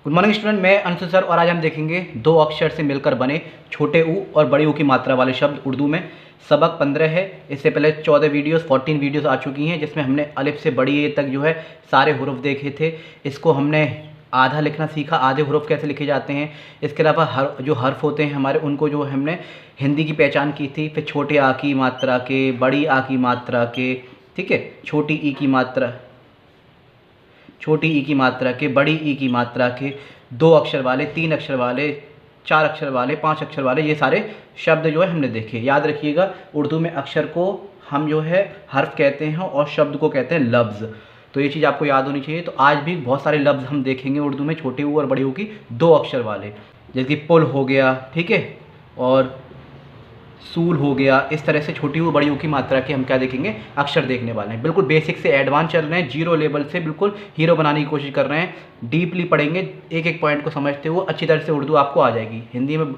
Good morning student, मैं Anshu sir और आज हम देखेंगे दो अक्षर से मिलकर बने छोटे ऊ और बड़ी ऊ की मात्रा वाले शब्द उर्दू में। सबक 15 है। इससे पहले 14 वीडियोस 14 वीडियोस आ चुकी हैं जिसमें हमने अलिफ से बड़ी ए तक जो है सारे हुरूफ देखे थे। इसको हमने आधा लिखना सीखा, आधे हुरूफ कैसे लिखे जाते हैं। इसके अलावा जो हर्फ होते हैं हमारे, उनको जो हमने हिंदी की पहचान की थी। फिर छोटे आ की मात्रा के, बड़ी आ की मात्रा के, ठीक है, छोटी ई की मात्रा, छोटी ई की मात्रा के, बड़ी ई की मात्रा के, 2 अक्षर वाले, 3 अक्षर वाले, 4 अक्षर वाले, 5 अक्षर वाले, ये सारे शब्द जो है हमने देखे। याद रखिएगा, उर्दू में अक्षर को हम जो है हर्फ कहते हैं और शब्द को कहते हैं लफ्ज़। तो ये चीज़ आपको याद होनी चाहिए। तो आज भी बहुत सारे लफ्ज़ हम देखेंगे उर्दू में, छोटे ऊ और बड़ी ऊ की 2 अक्षर वाले, जैसे कि पुल हो गया, ठीक है, और सूल हो गया। इस तरह से छोटी ऊ बड़ी ऊ की मात्रा के हम क्या देखेंगे, अक्षर देखने वाले हैं। बिल्कुल बेसिक से एडवांस चल रहे हैं, जीरो लेवल से बिल्कुल हीरो बनाने की कोशिश कर रहे हैं। डीपली पढ़ेंगे, एक एक पॉइंट को समझते हुए अच्छी तरह से उर्दू आपको आ जाएगी। हिंदी में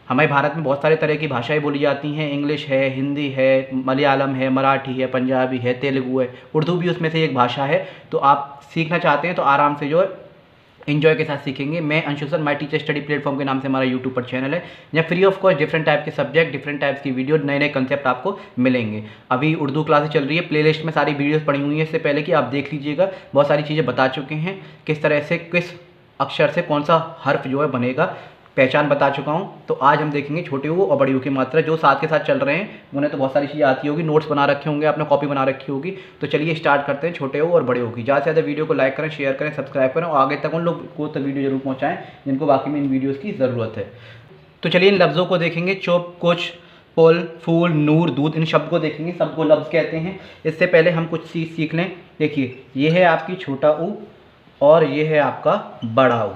हमारे भारत में बहुत सारे तरह की भाषाएं बोली जाती हैं। इंग्लिश है, हिंदी है, मलयालम है, मराठी है, पंजाबी है, तेलुगु है, उर्दू भी उसमें से एक भाषा है। तो आप सीखना चाहते हैं तो आराम से जो है एंजॉय के साथ सीखेंगे। मैं Anshu sir, my teacher study platform के नाम से हमारा यूट्यूब पर चैनल है, जहाँ free of cost different type के सब्जेक्ट, डिफरेंट टाइप्स की वीडियो, नए नए कंसेप्ट आपको मिलेंगे। अभी उर्दू क्लासेस चल रही है, प्लेलिस्ट में सारी वीडियोस पड़ी हुई हैं। इससे पहले कि आप देख लीजिएगा, बहुत सारी चीज़ें बता चुके हैं, किस तरह से किस अक्षर से कौन सा हर्फ जो है बनेगा, पहचान बता चुका हूँ। तो आज हम देखेंगे छोटे ऊ और बड़ी ऊ की मात्रा। जो साथ के साथ चल रहे हैं उन्हें तो बहुत सारी चीज़ें आती होगी, नोट्स बना रखे होंगे, आपने कॉपी बना रखी होगी। तो चलिए स्टार्ट करते हैं छोटे ऊ और बड़े ऊ की। ज़्यादा से ज़्यादा वीडियो को लाइक करें, शेयर करें, सब्सक्राइब करें और आगे तक उन लोग को तो वीडियो जरूर पहुँचाएँ जिनको वाकई में इन वीडियोज़ की ज़रूरत है। तो चलिए इन लफ्ज़ों को देखेंगे। चुप, कुछ, पुल, फूल, नूर, दूध, इन शब्द को देखेंगे। सबको लफ्ज़ कहते हैं। इससे पहले हम कुछ चीज़ सीख लें। देखिए, ये है आपकी छोटा ऊ और ये है आपका बड़ा ऊ,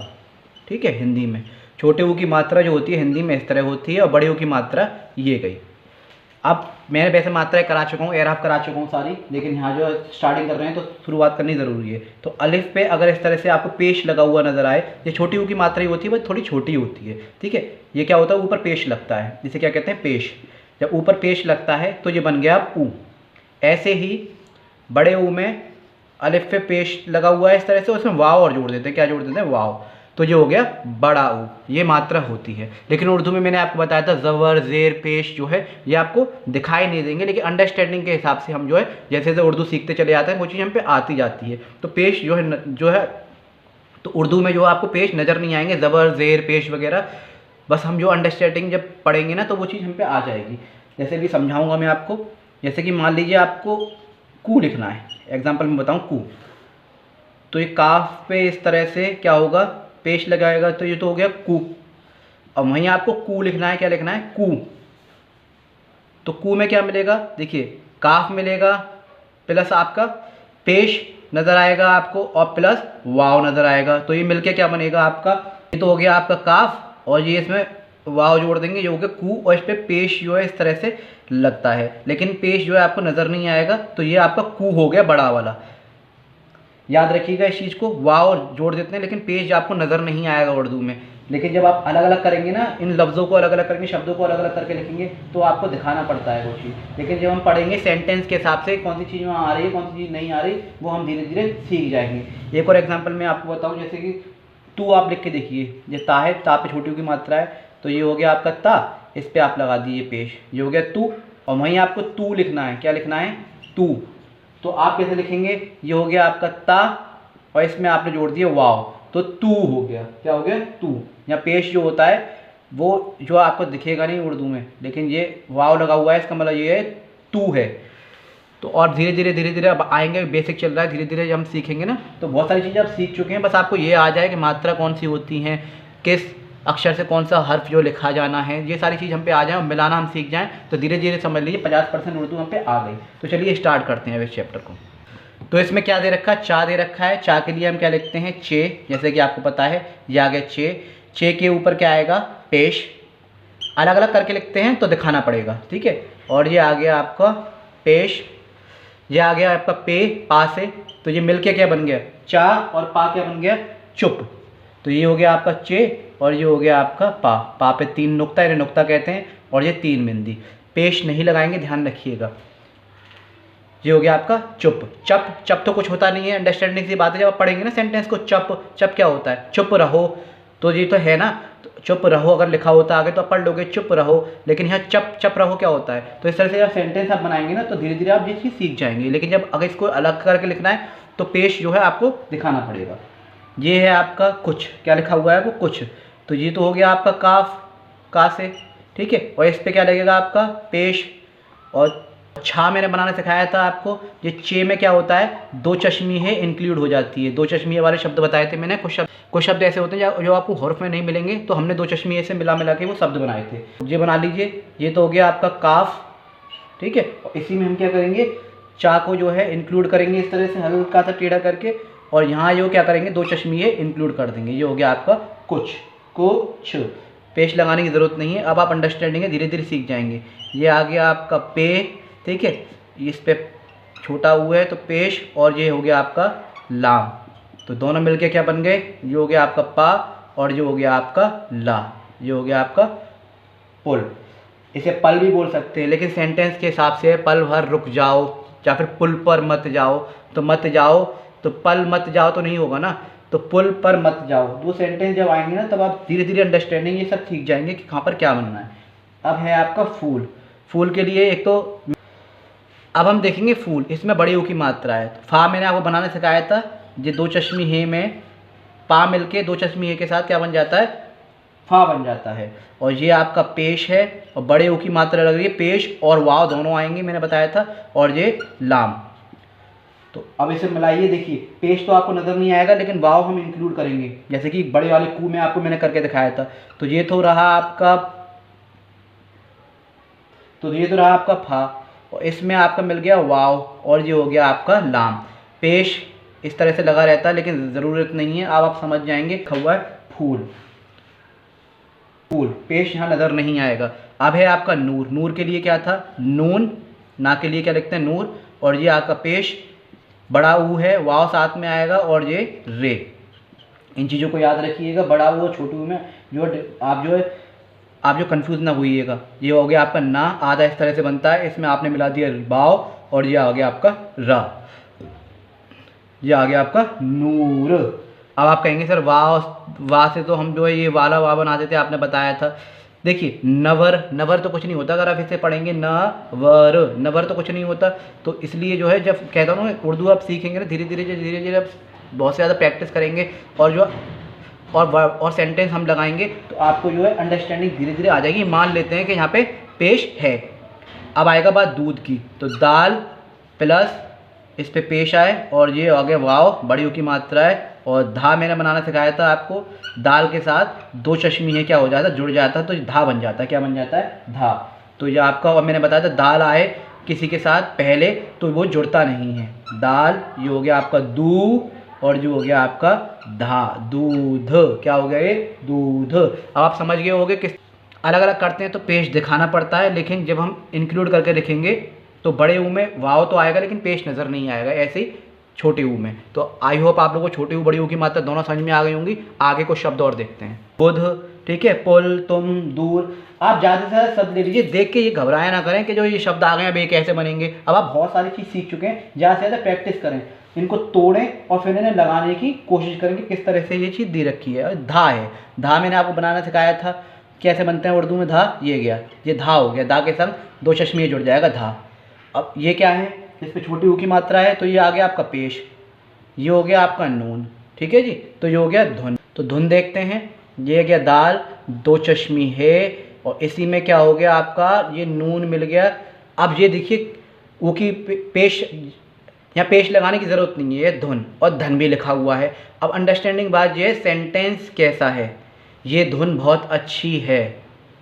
ठीक है। हिंदी में छोटे ऊ की मात्रा जो होती है हिंदी में इस तरह होती है और बड़े ऊ की मात्रा ये गई। अब मैंने वैसे मात्राएं करा चुका हूँ, एराब करा चुका हूँ सारी, लेकिन यहाँ जो स्टार्टिंग कर रहे हैं तो शुरुआत करनी ज़रूरी है। तो अलिफ पे अगर इस तरह से आपको पेश लगा हुआ नज़र आए, ये छोटी ऊ की मात्रा ही होती है, बस थोड़ी छोटी होती है, ठीक है। ये क्या होता है, ऊपर पेश लगता है, जिसे क्या कहते हैं, पेश। जब ऊपर पेश लगता है तो ये बन गया ऊ। ऐसे ही बड़े ऊ में अलिफ पे पेश लगा हुआ है इस तरह से, उसमें वाव और जोड़ देते हैं। क्या जोड़ देते हैं, वाव। तो ये हो गया बड़ा ऊ। ये मात्रा होती है, लेकिन उर्दू में मैंने आपको बताया था ज़बर, ज़ेर, पेश जो है ये आपको दिखाई नहीं देंगे, लेकिन अंडरस्टैंडिंग के हिसाब से हम जो है जैसे जैसे उर्दू सीखते चले जाते हैं वो चीज़ हम पे आती जाती है। तो पेश जो है तो उर्दू में जो आपको पेश नज़र नहीं आएंगे, ज़बर, ज़ेर, पेश वगैरह। बस हम जो अंडरस्टैंडिंग जब पढ़ेंगे ना तो वो चीज़ हम पे आ जाएगी। जैसे भी समझाऊँगा मैं आपको। जैसे कि मान लीजिए आपको कू लिखना है, एग्जाम्पल में बताऊँ, कू। तो ये काफ पे इस तरह से क्या होगा, पेश लगाएगा, तो ये तो हो गया कू। अब वहीं आपको कू लिखना है, क्या लिखना है, कू। तो कू में क्या मिलेगा, देखिए, काफ मिलेगा प्लस आपका पेश नज़र आएगा आपको और प्लस वाव नज़र आएगा। तो ये मिलके क्या बनेगा आपका, ये तो हो गया आपका काफ और ये इसमें वाव जोड़ देंगे, ये हो गया कू। और इस पर पेश जो है इस तरह से लगता है, लेकिन पेश जो है आपको नज़र नहीं आएगा। तो ये आपका कू हो गया बड़ा वाला। याद रखिएगा इस चीज़ को, वाव जोड़ देते हैं लेकिन पेज आपको नज़र नहीं आएगा उर्दू में। लेकिन जब आप अलग अलग करेंगे ना, इन लफ्ज़ों को अलग अलग करके, शब्दों को अलग अलग करके लिखेंगे तो आपको दिखाना पड़ता है वो चीज़। लेकिन जब हम पढ़ेंगे सेंटेंस के हिसाब से कौन सी चीज़ वहाँ आ रही है, कौन सी चीज़ नहीं आ रही, वो हम धीरे धीरे सीख जाएंगे। एक और एग्जाम्पल मैं आपको बताऊँ, जैसे कि तू आप लिख के देखिए, ये ता है, ता पे छोटी की मात्रा है, तो ये हो गया आपका ता, इस पर आप लगा दीजिए पेश, ये हो गया तू। और वहीं आपको तू लिखना है, क्या लिखना है, तू। तो आप कैसे लिखेंगे, ये हो गया आपका ता और इसमें आपने जोड़ दिया वाव, तो तू हो गया। क्या हो गया, तू। यहाँ पेश जो होता है वो जो आपको दिखेगा नहीं उर्दू में, लेकिन ये वाव लगा हुआ है, इसका मतलब ये है तू है। तो और धीरे धीरे अब आएंगे, बेसिक चल रहा है, धीरे धीरे हम सीखेंगे ना तो बहुत सारी चीज़ें आप सीख चुके हैं। बस आपको ये आ जाए कि मात्रा कौन सी होती हैं, किस अक्षर से कौन सा हर्फ जो लिखा जाना है, ये सारी चीज़ हम पे आ जाए और मिलाना हम सीख जाएँ तो धीरे धीरे समझ लीजिए 50% उर्दू हम पे आ गई। तो चलिए स्टार्ट करते हैं इस चैप्टर को। तो इसमें क्या दे रखा है, चा दे रखा है। चा के लिए हम क्या लिखते हैं, चे, जैसे कि आपको पता है ये आ गया चे। चे के ऊपर क्या आएगा, पेश। अलग अलग करके लिखते हैं तो दिखाना पड़ेगा, ठीक है। और ये आ गया आपका पेश, ये आ गया आपका पे, पा से। तो ये मिलके क्या बन गया, चा, और पा क्या बन गया, चुप। तो ये हो गया आपका चे और ये हो गया आपका पा। पा पे 3 नुक्ता, इन्हें नुक्ता कहते हैं, और ये 3 बिंदी। पेश नहीं लगाएंगे, ध्यान रखिएगा। ये हो गया आपका चुप। चप चप तो कुछ होता नहीं है, अंडरस्टैंडिंग सी बात है। जब आप पढ़ेंगे ना सेंटेंस को, चप चप क्या होता है, चुप रहो, तो ये तो है ना, तो चुप रहो अगर लिखा होता आगे तो आप पढ़ लोगे चुप रहो, लेकिन यहाँ चप चप रहो क्या होता है। तो इस तरह से जब सेंटेंस आप बनाएंगे ना तो धीरे धीरे आप ये चीज़ सीख जाएंगे। लेकिन जब अगर इसको अलग करके लिखना है तो पेश जो है आपको दिखाना पड़ेगा। ये है आपका कुछ, क्या लिखा हुआ है वो कुछ, तो ये तो हो गया आपका काफ, का से, ठीक है। और इस पे क्या लगेगा आपका पेश। और छा मैंने बनाना सिखाया था आपको। ये चे में क्या होता है, दो चश्मी है इंक्लूड हो जाती है। दो चश्मी वाले शब्द बताए थे मैंने। कुछ शब्द ऐसे होते हैं जो आपको हर्फ में नहीं मिलेंगे, तो हमने दो चश्मी ऐसे मिला मिला के वो शब्द बनाए थे। ये बना लीजिए, ये तो हो गया आपका काफ, ठीक है। और इसी में हम क्या करेंगे, चा को जो है इंक्लूड करेंगे इस तरह से हल्का सा टेढ़ा करके, और यहाँ जो क्या करेंगे दो चश्मी है इंक्लूड कर देंगे। ये हो गया आपका कुछ, कुछ। पेश लगाने की ज़रूरत नहीं है, अब आप अंडरस्टैंडिंग है धीरे धीरे सीख जाएंगे। ये आ गया आपका पे, ठीक है, इस पे छोटा हुआ है तो पेश, और ये हो गया आपका लाम। तो दोनों मिलके क्या बन गए, ये हो गया आपका पा और ये हो गया आपका ला, ये हो गया आपका पुल। इसे पल भी बोल सकते हैं, लेकिन सेंटेंस के हिसाब से पल भर रुक जाओ या फिर पुल पर मत जाओ। तो मत जाओ, तो पल मत जाओ तो नहीं होगा ना, तो पुल पर मत जाओ। दो सेंटेंस जब आएंगे ना तब आप धीरे धीरे अंडरस्टैंडिंग ये सब सीख जाएंगे कि कहाँ पर क्या बनना है। अब है आपका फूल। फूल के लिए एक तो अब हम देखेंगे फूल, इसमें बड़ी ऊ की मात्रा है। तो फा मैंने आपको बनाने सिखाया था, ये दो चश्मी है में पा मिलके दो चश्मी है के साथ क्या बन जाता है, फा बन जाता है। और ये आपका पेश है, और बड़े ऊ की मात्रा लग रही है, पेश और वाव दोनों आएंगे मैंने बताया था, और ये लाम। तो अब इसे मिलाइए, देखिए पेश तो आपको नज़र नहीं आएगा लेकिन वाव हम इंक्लूड करेंगे, जैसे कि बड़े वाले कू में आपको मैंने करके दिखाया था। तो ये तो रहा आपका, तो ये तो रहा आपका फा, और इसमें आपका मिल गया वाव, और ये हो गया आपका लाम। पेश इस तरह से लगा रहता है लेकिन ज़रूरत नहीं है, अब आप समझ जाएंगे। खवा फूल, फूल पेश यहाँ नज़र नहीं आएगा। अब है आपका नूर। नूर के लिए क्या था, नून, ना के लिए क्या लिखते हैं नूर, और ये आपका पेश बड़ा ऊ है, वाव साथ में आएगा, और ये रे। इन चीज़ों को याद रखिएगा, बड़ा ऊ और छोटू में आप जो कंफ्यूज ना होइएगा। ये हो गया आपका ना, आधा इस तरह से बनता है, इसमें आपने मिला दिया वाव, और ये आ गया आपका रा, ये आ गया आपका नूर। अब आप कहेंगे सर वाह से तो हम जो है ये वाला वाह बना देते, आपने बताया था। देखिए नवर, नवर तो कुछ नहीं होता, अगर आप इसे पढ़ेंगे नवर, नवर तो कुछ नहीं होता। तो इसलिए जो है जब कहता हूँ ना उर्दू आप सीखेंगे ना धीरे धीरे धीरे धीरे आप बहुत से ज़्यादा प्रैक्टिस करेंगे, और जो और सेंटेंस हम लगाएंगे तो आपको जो है अंडरस्टैंडिंग धीरे धीरे आ जाएगी। मान लेते हैं कि यहाँ पे पेश है। अब आएगा बात दूध की, तो दाल प्लस इस पे पेश आए, और ये आ गया वाव, बड़ी ऊ की मात्रा है, और धा मैंने बनाना सिखाया था आपको। दाल के साथ दो चश्मी है क्या हो जाता है, जुड़ जाता है, तो धा बन जाता है, क्या बन जाता है, धा। तो ये आपका, और मैंने बताया था दाल आए किसी के साथ पहले तो वो जुड़ता नहीं है। दाल, ये हो गया आपका दू, और जो हो गया आपका धा, दूध, क्या हो गया ये, दूध। अब आप समझ गए होंगे किस अलग अलग करते हैं तो पेश दिखाना पड़ता है, लेकिन जब हम इंक्लूड करके लिखेंगे तो बड़े ऊ में वाव तो आएगा लेकिन पेश नज़र नहीं आएगा, ऐसे ही छोटे ऊ में। तो आई होप आप लोगों को छोटे ऊ बड़ी ऊ की मात्रा दोनों समझ में आ गई होंगी। आगे कुछ शब्द और देखते हैं। बुध, ठीक है, पुल, तुम, दूर। आप ज़्यादा से ज़्यादा शब्द ले लीजिए, देख के ये घबराया ना करें कि जो ये शब्द आ गए अब ये कैसे बनेंगे। अब आप बहुत सारी चीज़ सीख चुके हैं, ज़्यादा से ज़्यादा प्रैक्टिस करें, इनको तोड़ें और फिर इन्हें लगाने की कोशिश करेंगे किस तरह से ये चीज़ दे रखी है। धा है, धा मैंने आपको बनाना सिखाया था, कैसे बनते हैं उर्दू में धा, ये गया, ये धा हो गया, धा के संग दो चश्मे जुड़ जाएगा धा। अब ये क्या है, इस पर छोटी ऊ की मात्रा है, तो ये आ गया आपका पेश, ये हो गया आपका नून, ठीक है जी। तो ये हो गया धुन। तो धुन देखते हैं, ये गया दाल, दो चश्मी है, और इसी में क्या हो गया आपका ये नून मिल गया। अब ये देखिए ऊ की पेश, यहाँ पेश लगाने की ज़रूरत नहीं है, धुन, और धन भी लिखा हुआ है। अब अंडरस्टैंडिंग बात ये है, सेंटेंस कैसा है, ये धुन बहुत अच्छी है,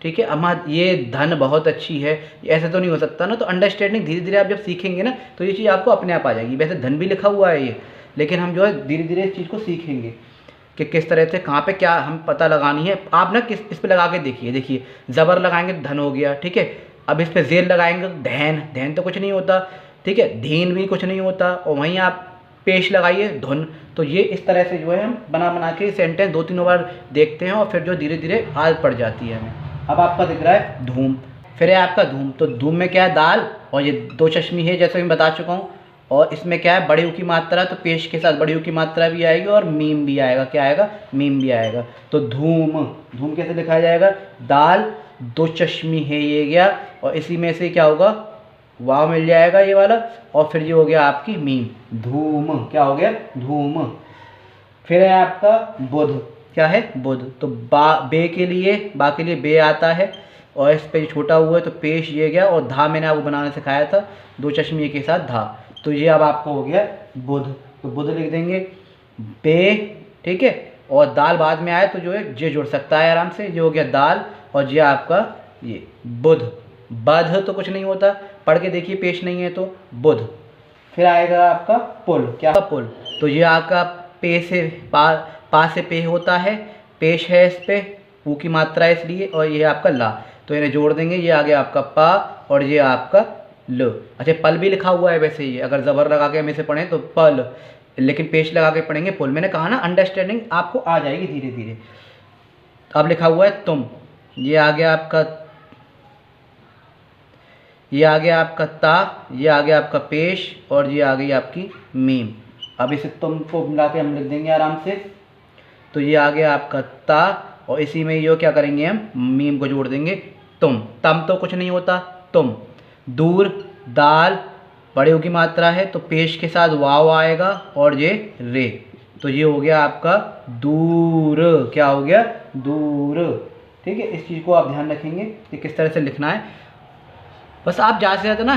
ठीक है, अम्मा ये धन बहुत अच्छी है, ऐसे तो नहीं हो सकता ना। तो अंडरस्टैंडिंग धीरे धीरे आप जब सीखेंगे ना तो ये चीज़ आपको अपने आप आ जाएगी। वैसे धन भी लिखा हुआ है ये, लेकिन हम जो है धीरे धीरे इस चीज़ को सीखेंगे कि किस तरह से कहाँ पे क्या हम पता लगानी है। आप ना इस पे लगा के देखिए, देखिए ज़बर लगाएंगे तो धन हो गया, ठीक है। अब इस पे ज़ेर लगाएंगे तो धैन, धैन तो कुछ नहीं होता, ठीक है, धीन भी कुछ नहीं होता, और वहीं आप पेश लगाइए धुन। तो ये इस तरह से जो है हम बना के सेंटेंस दो तीनों बार देखते हैं, और फिर जो धीरे धीरे आदत पड़ जाती है हमें। अब आपका दिख रहा है धूम, फिर है आपका धूम, तो धूम में क्या है दाल और ये दो चश्मी है जैसे मैं बता चुका हूँ। और इसमें क्या है बड़ी ऊ की मात्रा, तो पेश के साथ बड़ी ऊ की मात्रा भी आएगी और मीम भी आएगा, क्या आएगा मीम भी आएगा। तो धूम, धूम कैसे लिखा जाएगा, दाल दो चश्मी है ये गया और इसी में से क्या होगा वाव मिल जाएगा ये वाला और फिर ये हो गया आपकी मीम, धूम, क्या हो गया धूम। फिर है आपका बुध, क्या है बुध, तो बे के लिए बा के लिए बे आता है और इस पे छोटा हुआ है तो पेश ये गया और धा मैंने आपको बनाना सिखाया था दो चश्मे के साथ धा, तो ये अब आपका हो गया बुध, तो बुध लिख देंगे बे, ठीक है। और दाल बाद में आए तो जो है जे जुड़ सकता है आराम से, ये हो गया दाल और जे आपका ये बुध। बध तो कुछ नहीं होता, पढ़ के देखिए पेश नहीं है तो बुध। फिर आएगा आपका पुल, क्या पुल, तो ये आपका पे से पा से पे होता है, पेश है इस पे ऊ की मात्रा है इसलिए, और ये आपका ला, तो इन्हें जोड़ देंगे, ये आ गया आपका पा और ये आपका ल। अच्छा पल भी लिखा हुआ है वैसे, ये अगर ज़बर लगा के हम इसे पढ़ें तो पल, लेकिन पेश लगा के पढ़ेंगे पुल। मैंने कहा ना अंडरस्टैंडिंग आपको आ जाएगी धीरे धीरे। अब लिखा हुआ है तुम, ये आ गया आपका, ये आ गया आपका ता, ये आ गया आपका पेश और ये आ गई आपकी मीम। अब इसे तुम को मिला के हम लिख देंगे आराम से, तो ये आ गया आपका ता और इसी में ये क्या करेंगे हम मीम को जोड़ देंगे तुम। तम तो कुछ नहीं होता, तुम। दूर, दाल बड़े की मात्रा है तो पेश के साथ वाव आएगा और ये रे, तो ये हो गया आपका दूर, क्या हो गया दूर, ठीक है। इस चीज़ को आप ध्यान रखेंगे कि किस तरह से लिखना है। बस आप ज़्यादा से ज़्यादा ना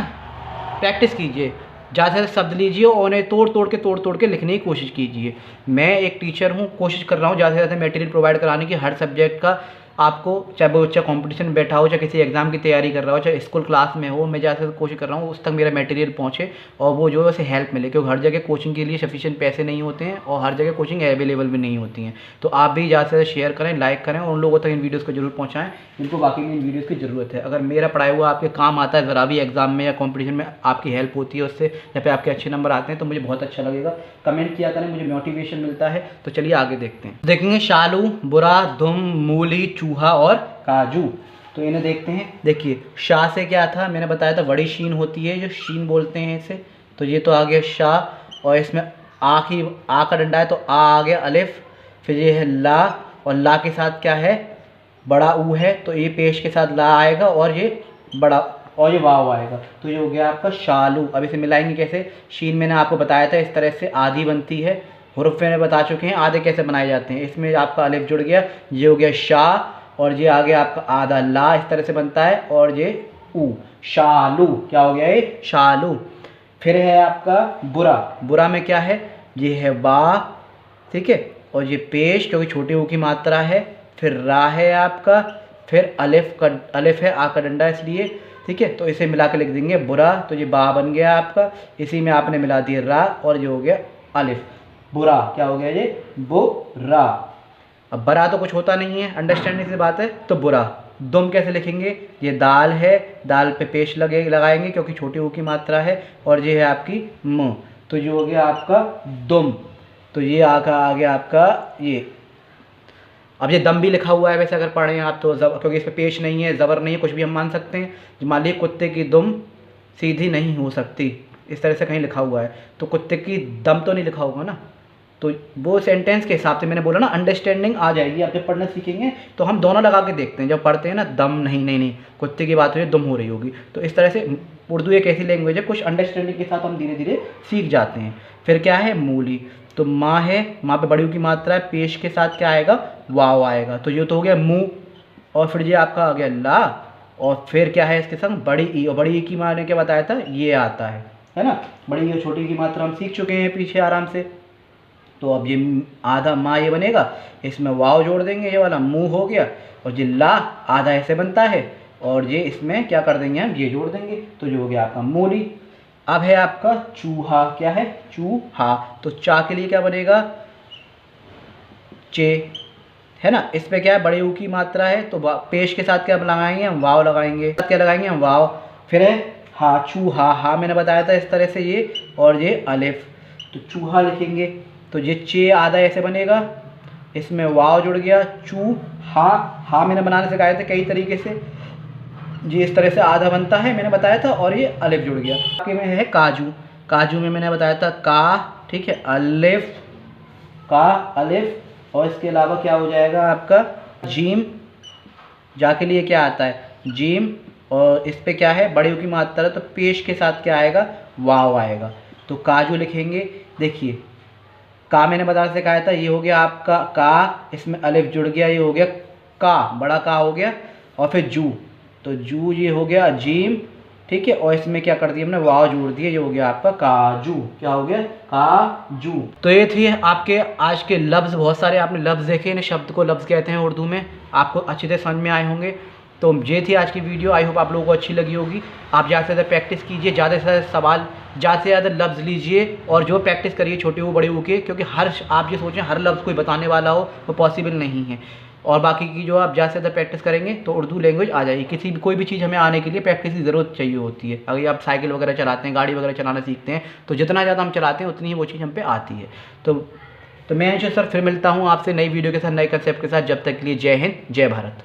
प्रैक्टिस कीजिए, ज़्यादा से ज़्यादा शब्द लीजिए और उन्हें तोड़ तोड़ के लिखने की कोशिश कीजिए। मैं एक टीचर हूँ, कोशिश कर रहा हूँ ज़्यादा से ज़्यादा मटेरियल प्रोवाइड कराने की हर सब्जेक्ट का आपको, चाहे वो बच्चा कॉम्पिटिशन में बैठा हो, चाहे किसी एग्जाम की तैयारी कर रहा हो, चाहे स्कूल क्लास में हो, मैं ज़्यादा से ज़्यादा कोशिश कर रहा हूँ उस तक मेरा मटेरियल पहुँचे और वो जो है उसे हेल्प मिले, क्योंकि हर जगह कोचिंग के लिए सफिशिएंट पैसे नहीं होते हैं और हर जगह कोचिंग अवेलेबल भी नहीं होती हैं। तो आप भी ज़्यादा से ज़्यादा शेयर करें, लाइक करें और उन लोगों तक इन वीडियोज़ को जरूर पहुँचाएँ जिनको वाकई में इन वीडियोज़ की ज़रूरत है। अगर मेरा पढ़ाया हुआ आपके काम आता है ज़रा भी एग्जाम में या कॉम्पिटिशन में, आपकी हेल्प होती है उससे, या फिर आपके अच्छे नंबर आते हैं तो मुझे बहुत अच्छा लगेगा। कमेंट किया करें, मुझे मोटिवेशन मिलता है। तो चलिए आगे देखते हैं, देखेंगे शालू, बुरा, धुम, मूली, चूहा और काजू। तो इन्हें देखते हैं। देखिए शाह से क्या था, मैंने बताया था बड़ी शीन होती है, जो शीन बोलते हैं इसे, तो ये तो आ गया शाह और इसमें आ की आ का डंडा है तो आ गया अलिफ, फिर ये है ला और ला के साथ क्या है बड़ा ऊ है तो ये पेश के साथ ला आएगा और ये बड़ा और ये वाव आएगा, तो ये हो गया आपका शालू। अब इसे मिलाएंगे कैसे, शीन मैंने आपको बताया था इस तरह से आधी बनती है, हुरुफ मैंने बता चुके हैं आधे कैसे बनाए जाते हैं। इसमें आपका अलिफ जुड़ गया, ये हो गया शाह और ये आ गया आपका आधा ला, इस तरह से बनता है और ये ऊ, शालू, क्या हो गया ये शालू। फिर है आपका बुरा, बुरा में क्या है, ये है बा, ठीक है, और ये पेश क्योंकि छोटी ऊ की मात्रा है, फिर रा है आपका, फिर अलिफ है आ का डंडा इसलिए, ठीक है। तो इसे मिला के लिख देंगे बुरा, तो ये बा बन गया आपका, इसी में आपने मिला दिया रा और ये हो गया अलिफ, बुरा, क्या हो गया ये बुरा। अब बरा तो कुछ होता नहीं है, अंडरस्टैंडिंग से बात है, तो बुरा। दुम कैसे लिखेंगे, ये दाल है, दाल पे पेश लगाएंगे क्योंकि छोटी ऊ की मात्रा है और ये है आपकी म, तो ये हो गया आपका दुम, तो ये आ गया आपका ये। अब ये दम भी लिखा हुआ है वैसे अगर पढ़ें आप तो, क्योंकि इस पर पेश नहीं है, ज़बर नहीं है, कुछ भी हम मान सकते हैं। मान लीजिए कुत्ते की दुम सीधी नहीं हो सकती, इस तरह से कहीं लिखा हुआ है तो कुत्ते की दम तो नहीं लिखा होगा ना, तो वो सेंटेंस के हिसाब से मैंने बोला ना अंडरस्टैंडिंग आ जाएगी। आप जब पढ़ना सीखेंगे तो हम दोनों लगा के देखते हैं, जब पढ़ते हैं ना दम नहीं कुत्ते की बात हो रही है दुम हो रही होगी, तो इस तरह से उर्दू एक ऐसी लैंग्वेज है कुछ अंडरस्टैंडिंग के साथ हम धीरे धीरे सीख जाते हैं। फिर क्या है मूली, तो माँ है, माँ पे बड़ी की मात्रा है, पेश के साथ क्या आएगा वाव आएगा, तो ये तो हो गया मुँह और फिर ये आपका आ गया ला और फिर क्या है इसके संग बड़ी ई, और बड़ी ई की माँ ने क्या बताया था ये आता है ना, बड़ी और छोटी की मात्रा हम सीख चुके हैं पीछे आराम से। तो अब ये आधा माँ ये बनेगा, इसमें वाव जोड़ देंगे, ये वाला मुँह हो गया और ये ला आधा ऐसे बनता है और ये इसमें क्या कर देंगे हम ये जोड़ देंगे, तो जो हो गया आपका मूली। अब है आपका चूहा, क्या है चूहा, तो चा के लिए क्या बनेगा चे, है ना, इस पे क्या है बड़ी ऊ की मात्रा है तो पेश के साथ क्या लगाएंगे हम वाव लगाएंगे, क्या लगाएंगे हम वाव। फिर है हा, चूहा, हा मैंने बताया था इस तरह से ये और ये अलिफ, तो चूहा लिखेंगे, तो ये चे आधा ऐसे बनेगा, इसमें वाव जुड़ गया चू हा, हा मैंने बनाने सिखाए थे कई तरीके से, जी इस तरह से आधा बनता है, मैंने बताया था, और ये अलिफ जुड़ गया। बाकी में है काजू। काजू में मैंने बताया था का, ठीक है, अलिफ, का अलिफ, और इसके अलावा क्या हो जाएगा आपका जीम। जा के लिए क्या आता है जीम, और इस पे क्या है बड़े की मात्रा, तो पेश के साथ क्या आएगा वाव आएगा। तो काजू लिखेंगे। देखिए का मैंने बताया सिखाया था, ये हो गया आपका का, इसमें अलिफ जुड़ गया, ये हो गया का, बड़ा का हो गया, और फिर जू, तो जू ये हो गया जीम, ठीक है, और इसमें क्या कर दिया हमने वाव जोड़ दिया, ये हो गया आपका काजू। क्या हो गया काजू। तो ये थी आपके आज के लफ्ज़, बहुत सारे आपने लफ्ज़ देखे, इन्हें शब्द को लफ्ज़ कहते हैं उर्दू में, आपको अच्छी तरह समझ में आए होंगे। तो ये थी आज की वीडियो, आई होप आप लोगों को अच्छी लगी होगी। आप ज़्यादा से ज़्यादा प्रैक्टिस कीजिए, ज़्यादा से ज़्यादा सवाल, ज़्यादा से ज़्यादा लफ्ज़ लीजिए, और जो प्रैक्टिस करिए छोटे वो बड़े वो के, क्योंकि आप ये सोचें हर लफ्ज़ कोई बताने वाला हो वो पॉसिबल नहीं है। और बाकी की जो आप ज़्यादा से ज़्यादा प्रैक्टिस करेंगे तो उर्दू लैंग्वेज आ जाएगी। किसी भी कोई भी चीज़ हमें आने के लिए प्रैक्टिस की ज़रूरत चाहिए होती है। अगर आप साइकिल वगैरह चलाते हैं, गाड़ी वगैरह चलाना सीखते हैं, तो जितना ज़्यादा हम चलाते हैं उतनी ही वो चीज़ हम पे आती है। तो मैं सर फिर मिलता हूँ आपसे नई वीडियो के साथ, नए कंसेप्ट के साथ। जब तक के लिए जय हिंद, जय भारत।